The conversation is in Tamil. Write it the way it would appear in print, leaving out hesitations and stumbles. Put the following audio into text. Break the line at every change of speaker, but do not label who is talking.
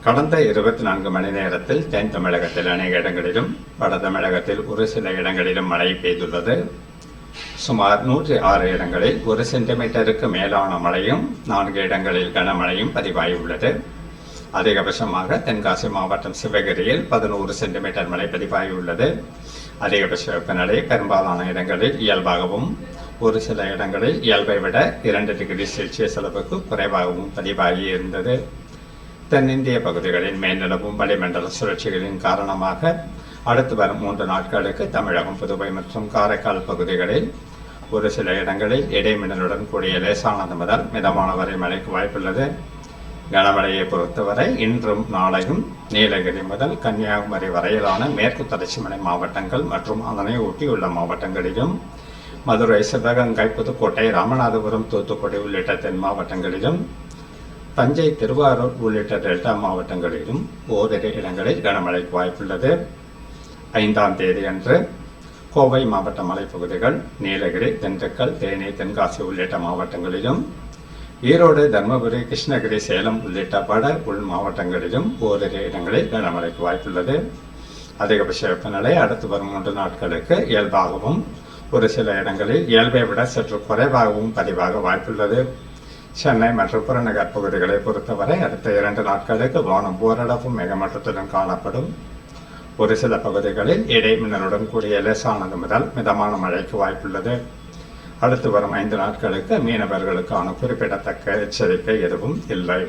கடந்த 24 மணி நேரத்தில் தென் தமிழகத்தில் அநேக இடங்களிலும் வட தமிழகத்தில் ஒரு சில இடங்களிலும் மழை பெய்துள்ளது. சுமார் 106 இடங்களில் 1 சென்டிமீட்டருக்கு மேலான மழையும் 4 இடங்களில் கனமழையும் பதிவாகியுள்ளது. அதிகபட்சமாக தென்காசி மாவட்டம் சிவகிரியில் 11 சென்டிமீட்டர் மழை பதிவாகியுள்ளது. அதிகபட்ச வெப்பநிலை பெரும்பாலான இடங்களில் இயல்பாகவும் ஒரு சில இடங்களில் இயல்பை விட 2 டிகிரி செல்சியஸ் அளவுக்கு குறைவாகவும் பதிவாகி இருந்தது. தென்னிந்திய பகுதிகளில் மேல்நிலவும் வளிமண்டல சுழற்சிகளின் காரணமாக அடுத்து வரும் 3 நாட்களுக்கு தமிழகம், புதுவை மற்றும் காரைக்கால் பகுதிகளில் ஒரு சில இடங்களில் இடைமின்னலுடன் கூடிய லேசானது முதல் மிதமான வரை மழைக்கு வாய்ப்புள்ளது. கனமழையை பொறுத்தவரை இன்றும் நாளையும் நீலகிரி முதல் கன்னியாகுமரி வரையிலான மேற்கு தொடர்ச்சி மலை மாவட்டங்கள் மற்றும் அதனை ஒட்டியுள்ள மாவட்டங்களிலும், மதுரை, சிவகங்கை, புதுக்கோட்டை, ராமநாதபுரம், தூத்துக்குடி உள்ளிட்ட தென் மாவட்டங்களிலும், தஞ்சை, திருவாரூர் உள்ளிட்ட டெல்டா மாவட்டங்களிலும் ஓரிரு இடங்களில் கனமழைக்கு வாய்ப்புள்ளது. 5ஆம் தேதி அன்று கோவை மாவட்ட மலைப்பகுதிகள், நீலகிரி, திண்டுக்கல், தேனி, தென்காசி உள்ளிட்ட மாவட்டங்களிலும், ஈரோடு, தர்மபுரி, கிருஷ்ணகிரி, சேலம் உள்ளிட்ட வட உள் மாவட்டங்களிலும் ஓரிரு இடங்களில் கனமழைக்கு வாய்ப்புள்ளது. அதிகபட்ச வெப்பநிலை அடுத்து வரும் 3 நாட்களுக்கு இயல்பாகவும் ஒரு சில இடங்களில் இயல்பை விட சற்று குறைவாகவும் பதிவாக வாய்ப்புள்ளது. சென்னை மற்றும் புறநகர் பகுதிகளை பொறுத்தவரை அடுத்த 2 நாட்களுக்கு வானம் ஓரளவு மேகமூட்டத்துடன் காணப்படும். ஒரு சில பகுதிகளில் இடைமின்னலுடன் கூடிய லேசானது முதல் மிதமான மழைக்கு வாய்ப்புள்ளது. அடுத்து வரும் 5 நாட்களுக்கு மீனவர்களுக்கான குறிப்பிடத்தக்க எச்சரிக்கை எதுவும் இல்லை.